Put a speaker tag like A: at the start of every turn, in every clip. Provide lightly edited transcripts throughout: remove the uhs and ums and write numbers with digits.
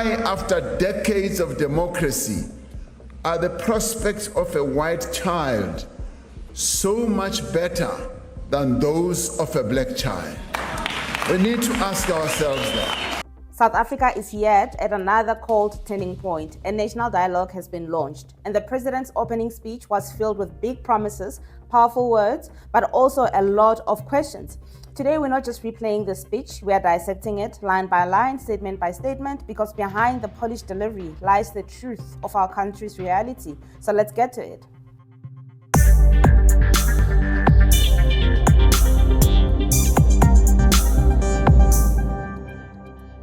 A: Why, after decades of democracy, are the prospects of a white child so much better than those of a black child? We need to ask ourselves that.
B: South Africa is yet at another cold turning point. A national dialogue has been launched, and the president's opening speech was filled with big promises, powerful words, but also a lot of questions. Today, we're not just replaying the speech, we are dissecting it line by line, statement by statement, because behind the polished delivery lies the truth of our country's reality. So let's get to it.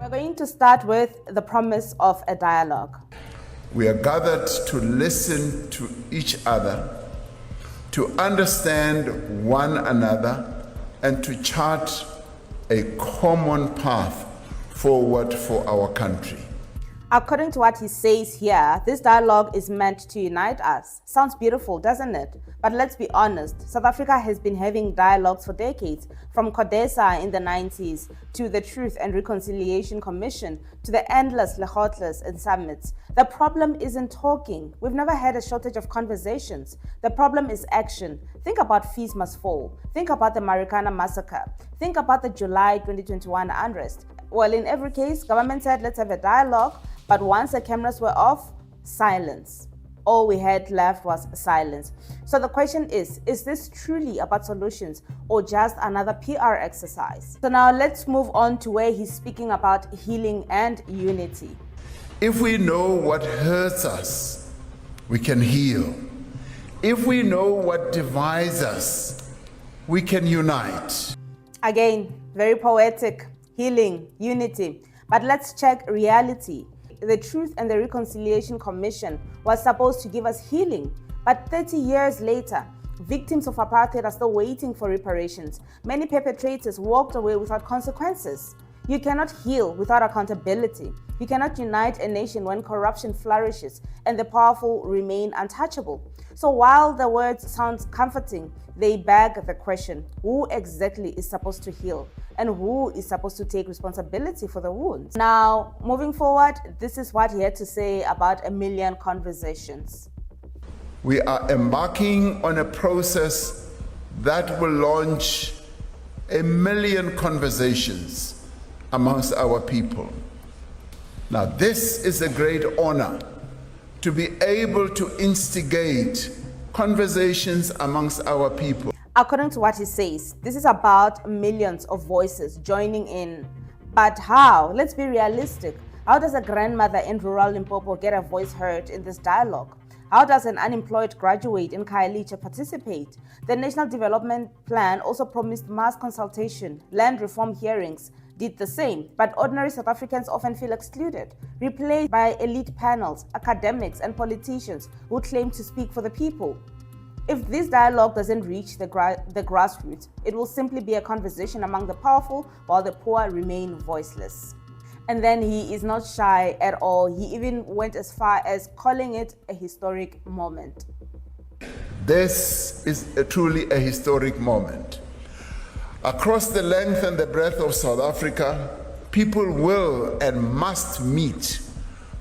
B: We're going to start with the promise of a dialogue.
A: We are gathered to listen to each other, to understand one another, and to chart a common path forward for our country.
B: According to what he says here, this dialogue is meant to unite us. Sounds beautiful, doesn't it? But let's be honest, South Africa has been having dialogues for decades, from CODESA in the 90s, to the Truth and Reconciliation Commission, to the endless lekgotlas and summits. The problem isn't talking. We've never had a shortage of conversations. The problem is action. Think about Fees Must Fall. Think about the Marikana massacre. Think about the July 2021 unrest. Well, in every case, government said, let's have a dialogue, but once the cameras were off, silence. All we had left was silence. So the question is this truly about solutions or just another PR exercise? So now let's move on to where he's speaking about healing and unity.
A: If we know what hurts us, we can heal. If we know what divides us, we can unite.
B: Again, very poetic, healing, unity. But let's check reality. The Truth and the Reconciliation Commission was supposed to give us healing, but 30 years later, victims of apartheid are still waiting for reparations. Many perpetrators walked away without consequences. You cannot heal without accountability. You cannot unite a nation when corruption flourishes and the powerful remain untouchable. So while the words sound comforting, they beg the question, who exactly is supposed to heal? And who is supposed to take responsibility for the wounds? Now, moving forward, this is what he had to say about 1 million conversations.
A: We are embarking on a process that will launch 1 million conversations amongst our people. Now, this is a great honor to be able to instigate conversations amongst our people.
B: According to what he says, this is about millions of voices joining in. But how? Let's be realistic. How does a grandmother in rural Limpopo get a voice heard in this dialogue? How does an unemployed graduate in Khayelitsha participate? The National Development Plan also promised mass consultation. Land reform hearings did the same, but ordinary South Africans often feel excluded, replaced by elite panels, academics, and politicians who claim to speak for the people. If this dialogue doesn't reach the grassroots, it will simply be a conversation among the powerful while the poor remain voiceless. And then he is not shy at all. He even went as far as calling it a historic moment.
A: This is truly a historic moment. Across the length and the breadth of South Africa, people will and must meet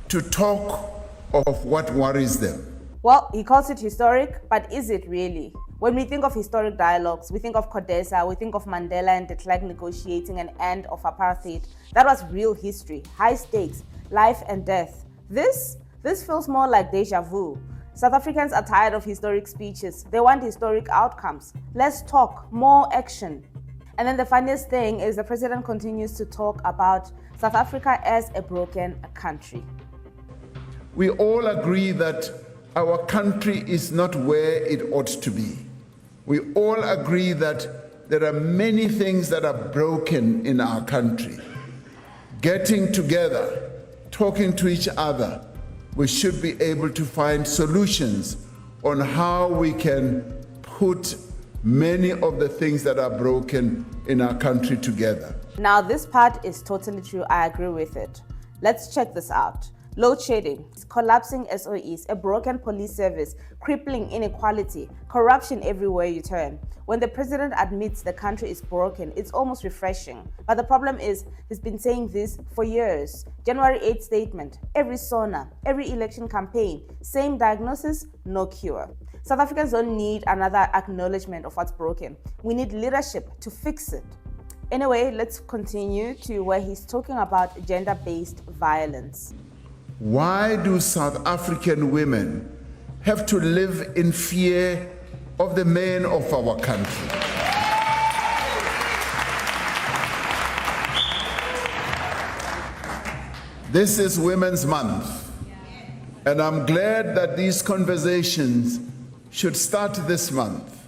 A: to talk of what worries them.
B: Well, he calls it historic, but is it really? When we think of historic dialogues, we think of CODESA, we think of Mandela and de Klerk negotiating an end of apartheid. That was real history, high stakes, life and death. This feels more like deja vu. South Africans are tired of historic speeches. They want historic outcomes. Less talk, more action. And then the funniest thing is the president continues to talk about South Africa as a broken country.
A: We all agree that our country is not where it ought to be. We all agree that there are many things that are broken in our country. Getting together, talking to each other, we should be able to find solutions on how we can put many of the things that are broken in our country together.
B: Now, this part is totally true. I agree with it. Let's check this out. Load shedding, collapsing SOEs, a broken police service, crippling inequality, corruption everywhere you turn. When the president admits the country is broken, it's almost refreshing. But the problem is, he's been saying this for years. January 8th statement, every SONA, every election campaign, same diagnosis, no cure. South Africans don't need another acknowledgement of what's broken. We need leadership to fix it. Anyway, let's continue to where he's talking about gender-based violence.
A: Why do South African women have to live in fear of the men of our country? This is Women's Month, and I'm glad that these conversations should start this month,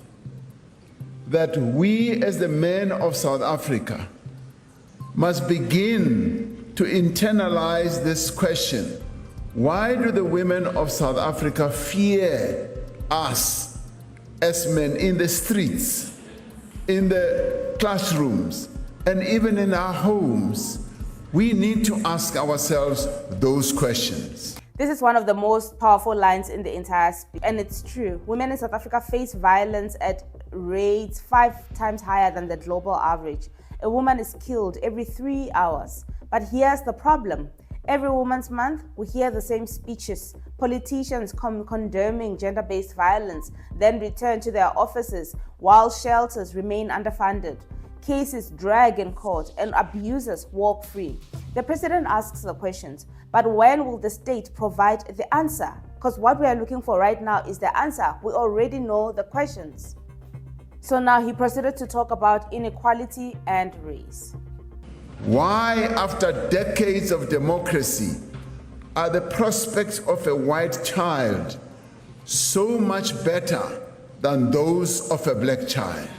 A: that we as the men of South Africa must begin to internalize this question. Why do the women of South Africa fear us as men in the streets, in the classrooms, and even in our homes? We need to ask ourselves those questions.
B: This is one of the most powerful lines in the entire speech, and it's true. Women in South Africa face violence at rates 5 times higher than the global average. A woman is killed every 3 hours. But here's the problem. Every Women's Month, we hear the same speeches. Politicians condemning gender-based violence, then return to their offices while shelters remain underfunded. Cases drag in court and abusers walk free. The president asks the questions, but when will the state provide the answer? Because what we are looking for right now is the answer. We already know the questions. So now he proceeded to talk about inequality and race.
A: Why, after decades of democracy, are the prospects of a white child so much better than those of a black child?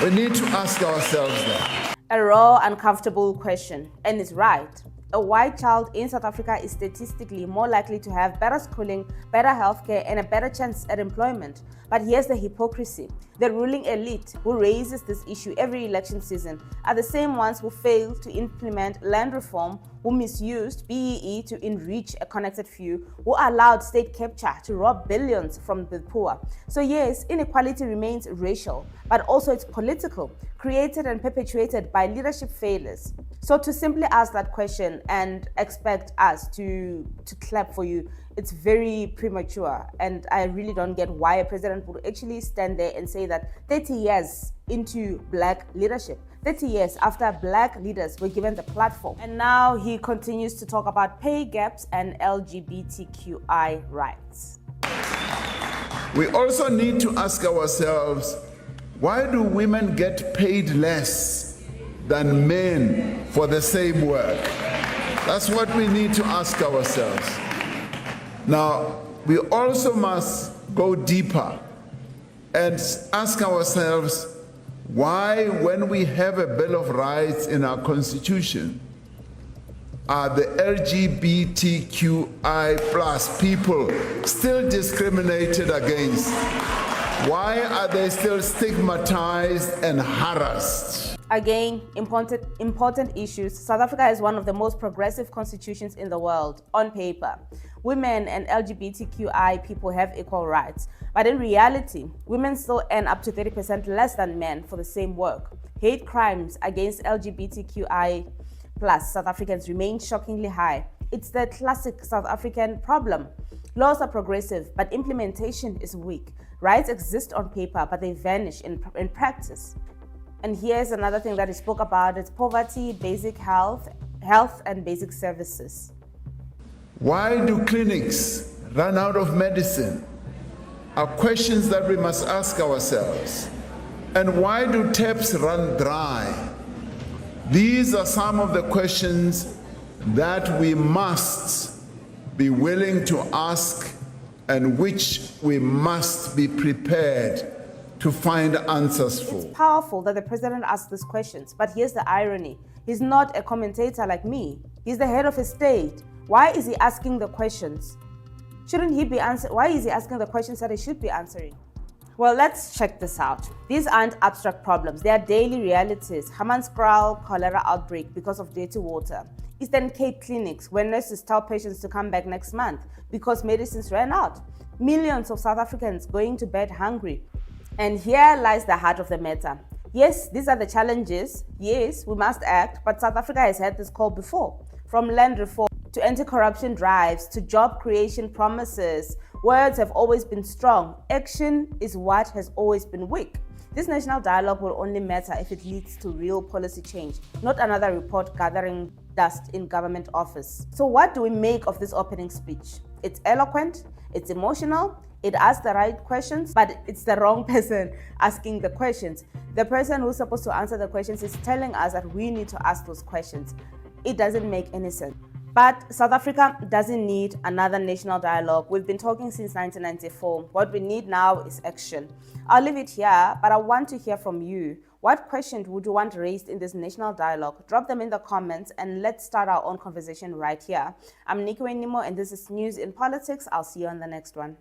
A: We need to ask ourselves that.
B: A raw, uncomfortable question, and it's right. A white child in South Africa is statistically more likely to have better schooling, better healthcare, and a better chance at employment. But here's the hypocrisy. The ruling elite who raises this issue every election season are the same ones who fail to implement land reform, who misused BEE to enrich a connected few, who allowed state capture to rob billions from the poor. So yes, inequality remains racial, but also it's political, created and perpetuated by leadership failures. So to simply ask that question and expect us to clap for you, it's very premature, and I really don't get why a president would actually stand there and say that 30 years into black leadership, 30 years after black leaders were given the platform. And now he continues to talk about pay gaps and LGBTQI rights.
A: We also need to ask ourselves, why do women get paid less than men for the same work? That's what we need to ask ourselves. Now, we also must go deeper and ask ourselves why, when we have a Bill of Rights in our Constitution, are the LGBTQI plus people still discriminated against? Why are they still stigmatized and harassed?
B: Again, important issues. South Africa is one of the most progressive constitutions in the world, on paper. Women and LGBTQI people have equal rights, but in reality, women still earn up to 30% less than men for the same work. Hate crimes against LGBTQI plus South Africans remain shockingly high. It's the classic South African problem. Laws are progressive, but implementation is weak. Rights exist on paper, but they vanish in practice. And here's another thing that he spoke about, it's poverty, basic health and basic services.
A: Why do clinics run out of medicine? Are questions that we must ask ourselves. And why do taps run dry? These are some of the questions that we must be willing to ask and which we must be prepared to find answers for.
B: It's powerful that the president asks these questions, but here's the irony. He's not a commentator like me. He's the head of a state. Why is he asking the questions? Shouldn't he be answering? Why is he asking the questions that he should be answering? Well, let's check this out. These aren't abstract problems, they are daily realities. Hammanskraal cholera outbreak because of dirty water. Eastern Cape clinics where nurses tell patients to come back next month because medicines ran out. Millions of South Africans going to bed hungry. And here lies the heart of the matter. Yes, these are the challenges. Yes, we must act, but South Africa has had this call before. From land reform to anti-corruption drives to job creation promises, words have always been strong. Action is what has always been weak. This national dialogue will only matter if it leads to real policy change, not another report gathering dust in government office. So what do we make of this opening speech? It's eloquent, it's emotional, it asks the right questions, but it's the wrong person asking the questions. The person who's supposed to answer the questions is telling us that we need to ask those questions. It doesn't make any sense. But South Africa doesn't need another national dialogue. We've been talking since 1994. What we need now is action. I'll leave it here, but I want to hear from you. What questions would you want raised in this national dialogue? Drop them in the comments and let's start our own conversation right here. I'm Nikki Wenimo and this is News in Politics. I'll see you on the next one.